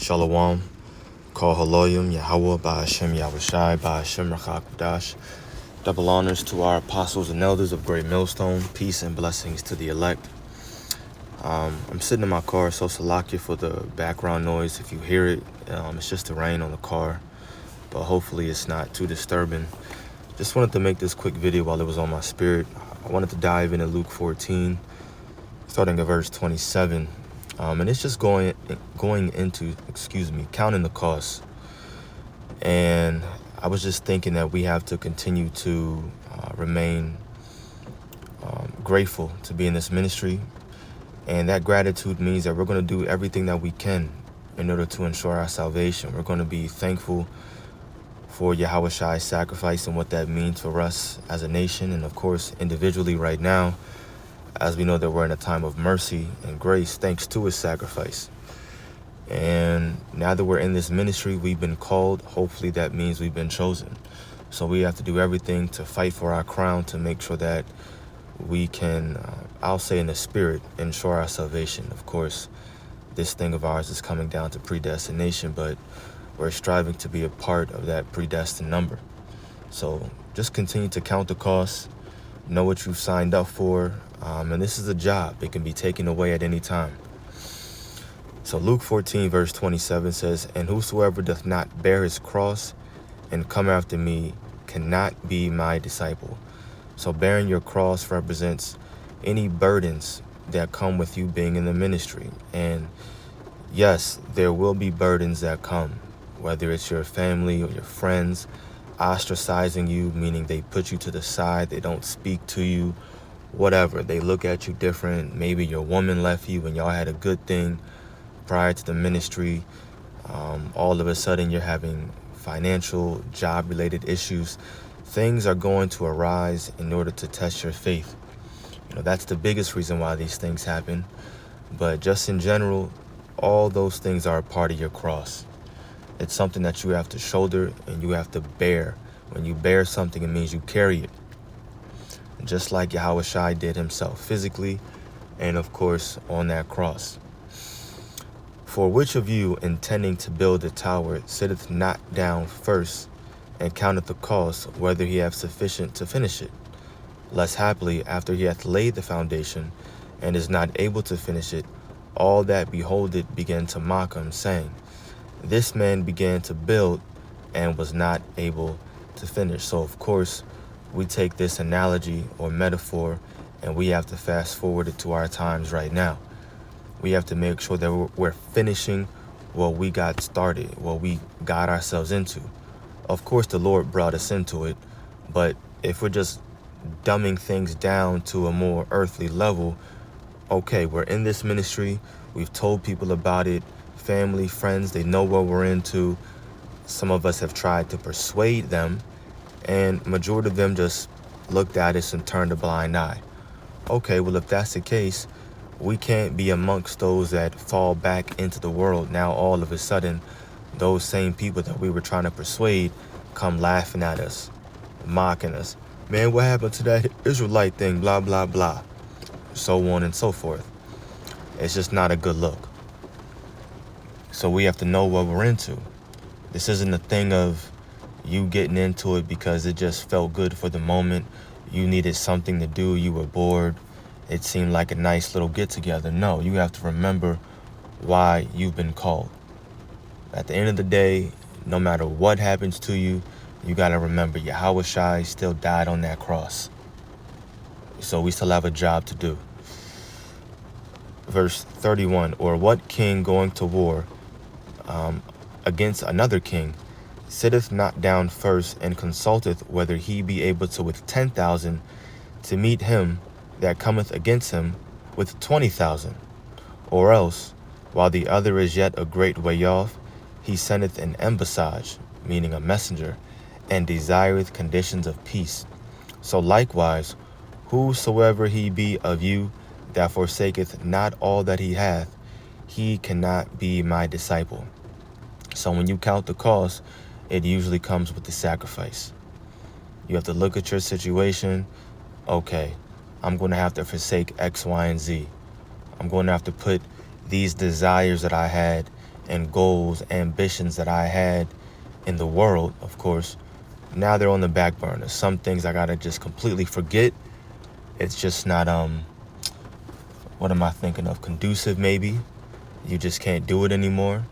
Shalom, Kol Haloyim, Yahweh, Ba'ashem Yahushai, Ba'ashem Rachakdash. Double honors to our apostles and elders of Great Millstone. Peace and blessings to the elect. I'm sitting in my car, so salakia for the background noise. If you hear it, it's just the rain on the car, but hopefully it's not too disturbing. Just wanted to make this quick video while it was on my spirit. I wanted to dive into Luke 14, starting at verse 27. And it's just going into, counting the costs. And I was just thinking that we have to continue to remain grateful to be in this ministry. And that gratitude means that we're going to do everything that we can in order to ensure our salvation. We're going to be thankful for Yahushai's sacrifice and what that means for us as a nation. And of course, individually right now, as we know that we're in a time of mercy and grace thanks to his sacrifice. And now that we're in this ministry, we've been called. Hopefully that means we've been chosen. So we have to do everything to fight for our crown, to make sure that we can, I'll say in the spirit, ensure our salvation. Of course, this thing of ours is coming down to predestination, but we're striving to be a part of that predestined number. So just continue to count the costs, know what you've signed up for, and this is a job. It can be taken away at any time. So Luke 14 verse 27 says, "And whosoever doth not bear his cross and come after me cannot be my disciple." So bearing your cross represents any burdens that come with you being in the ministry. And yes, there will be burdens that come, whether it's your family or your friends ostracizing you, meaning they put you to the side, they don't speak to you, whatever. They look at you different. Maybe your woman left you and y'all had a good thing prior to the ministry. All of a sudden you're having financial, job-related issues. Things are going to arise in order to test your faith. That's the biggest reason why these things happen. But just in general, all those things are a part of your cross. It's something that you have to shoulder and you have to bear. When you bear something, it means you carry it. Just like Yahushai did himself physically and of course on that cross. "For which of you intending to build a tower sitteth not down first and counteth the cost, whether he have sufficient to finish it? Lest happily after he hath laid the foundation and is not able to finish it, all that behold it begin to mock him, saying, This man began to build and was not able to finish." So of course, we take this analogy or metaphor and we have to fast forward it to our times right now. We have to make sure that we're finishing what we got started, what we got ourselves into. Of course, the Lord brought us into it, but if we're just dumbing things down to a more earthly level, okay, we're in this ministry, we've told people about it, family, friends, they know what we're into. Some of us have tried to persuade them, and majority of them just looked at us and turned a blind eye. Okay, well, if that's the case, we can't be amongst those that fall back into the world. Now, all of a sudden, those same people that we were trying to persuade come laughing at us, mocking us. Man, what happened to that Israelite thing? Blah, blah, blah. So on and so forth. It's just not a good look. So we have to know what we're into. This isn't a thing of you getting into it because it just felt good for the moment. You needed something to do. You were bored. It seemed like a nice little get-together. No, you have to remember why you've been called. At the end of the day, no matter what happens to you, you got to remember Yahushai still died on that cross. So we still have a job to do. Verse 31, "Or what king going to war against another king sitteth not down first and consulteth whether he be able to with 10,000 to meet him that cometh against him with 20,000? Or else, while the other is yet a great way off, he sendeth an embassage," meaning a messenger, "and desireth conditions of peace. So likewise, whosoever he be of you that forsaketh not all that he hath, he cannot be my disciple." So when you count the cost, it usually comes with the sacrifice. You have to look at your situation. Okay, I'm going to have to forsake X, Y, and Z. I'm going to have to put these desires that I had and goals, ambitions that I had in the world, of course, now they're on the back burner. Some things I gotta just completely forget. It's just not, what am I thinking of? Conducive, maybe. You just can't do it anymore.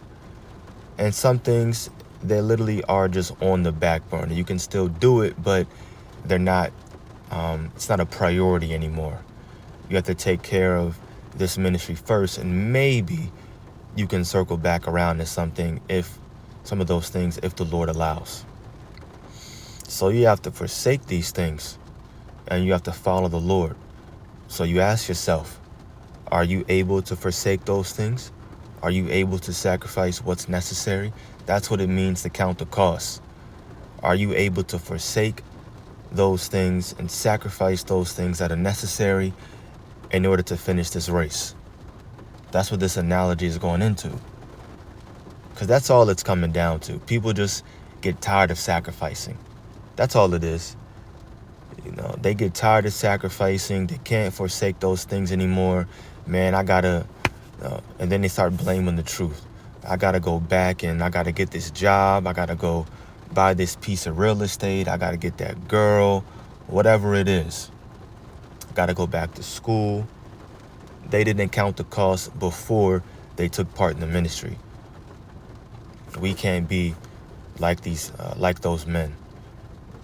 And some things, they literally are just on the back burner. You can still do it, but they're not, it's not a priority anymore. You have to take care of this ministry first, and maybe you can circle back around to something, if some of those things, if the Lord allows. So you have to forsake these things, and you have to follow the Lord. So you ask yourself, are you able to forsake those things? Are you able to sacrifice what's necessary? That's what it means to count the cost. Are you able to forsake those things and sacrifice those things that are necessary in order to finish this race? That's what this analogy is going into. Because that's all it's coming down to. People just get tired of sacrificing. That's all it is. You know, they get tired of sacrificing. They can't forsake those things anymore. Man, I gotta, and then they start blaming the truth. I gotta go back and I gotta get this job. I gotta go buy this piece of real estate. I gotta get that girl, whatever it is. I gotta go back to school. They didn't count the cost before they took part in the ministry. We can't be like those men.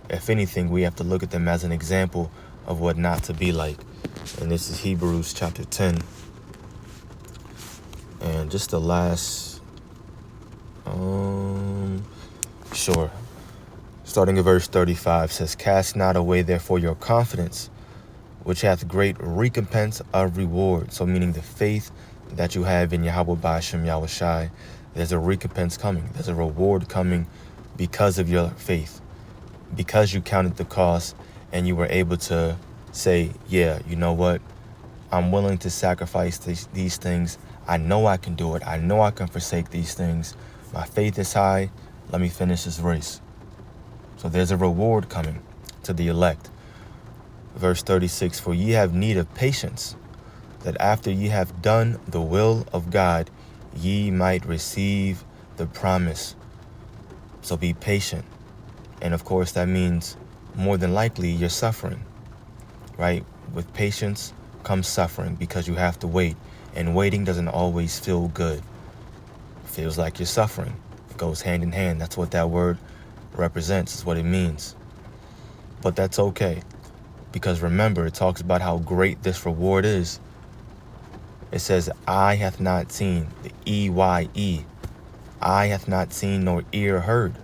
If anything, we have to look at them as an example of what not to be like. And this is Hebrews chapter 10. And just the last, starting at verse 35 says, "Cast not away therefore your confidence, which hath great recompense of reward." So meaning the faith that you have in Yahweh Ba'ashem Yahushai, there's a recompense coming. There's a reward coming because of your faith. Because you counted the cost and you were able to say, yeah, you know what? I'm willing to sacrifice these things. I know I can do it. I know I can forsake these things. My faith is high. Let me finish this race. So there's a reward coming to the elect. Verse 36, "For ye have need of patience, that after ye have done the will of God, ye might receive the promise." So be patient. And of course, that means more than likely you're suffering, right? With patience comes suffering because you have to wait. And waiting doesn't always feel good. It feels like you're suffering. It goes hand in hand. That's what that word represents. It's what it means. But that's okay. Because remember, it talks about how great this reward is. It says, "Eye hath not seen," the EYE. "Eye hath not seen nor ear heard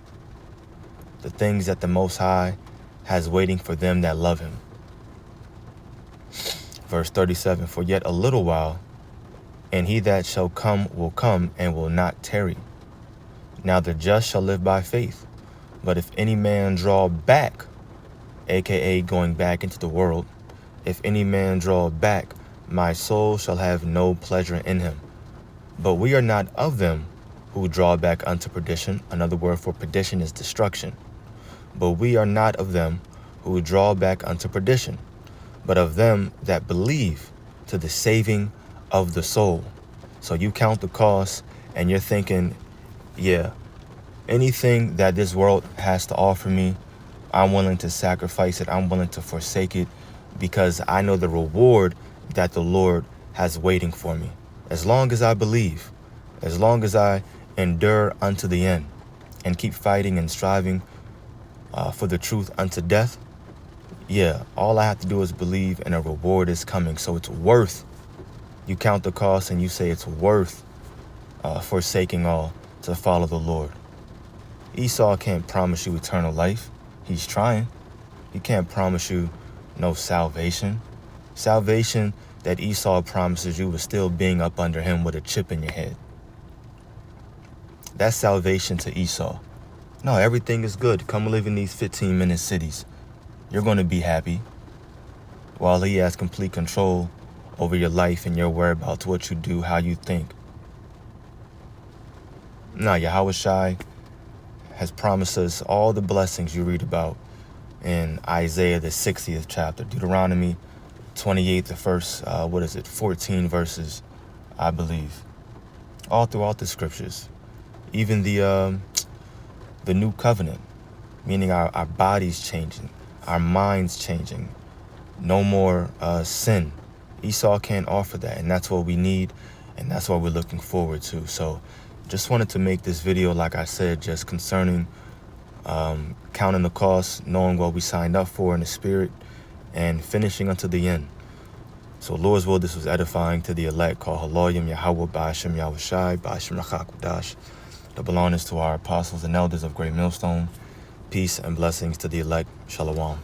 the things that the Most High has waiting for them that love him." Verse 37, "For yet a little while, and he that shall come will come and will not tarry. Now the just shall live by faith. But if any man draw back," aka going back into the world, "if any man draw back, my soul shall have no pleasure in him. But we are not of them who draw back unto perdition." Another word for perdition is destruction. "But we are not of them who draw back unto perdition, but of them that believe to the saving of the soul." So you count the cost and you're thinking, yeah, anything that this world has to offer me, I'm willing to sacrifice it. I'm willing to forsake it because I know the reward that the Lord has waiting for me. As long as I believe, as long as I endure unto the end and keep fighting and striving for the truth unto death, yeah, all I have to do is believe and a reward is coming. So it's worth, you count the cost and you say it's worth forsaking all to follow the Lord. Esau can't promise you eternal life. He's trying. He can't promise you no salvation. Salvation that Esau promises you is still being up under him with a chip in your head. That's salvation to Esau. No, everything is good. Come live in these 15-minute cities. You're going to be happy while he has complete control over your life and your whereabouts, what you do, how you think. Now, Yahushai has promised us all the blessings you read about in Isaiah, the 60th chapter, Deuteronomy 28, the first, 14 verses, I believe. All throughout the scriptures. even the new covenant, meaning our bodies changing, our minds changing, no more sin. Esau can't offer that, and that's what we need, and that's what we're looking forward to. So just wanted to make this video, like I said, just concerning counting the cost, knowing what we signed up for in the spirit, and finishing unto the end. So Lord's will, this was edifying to the elect, called Haloyim Yahweh Ba'ashem Yahushai Ba'ashem Rachak. The belongings to our apostles and elders of Great Millstone. Peace and blessings to the elect. Shalom.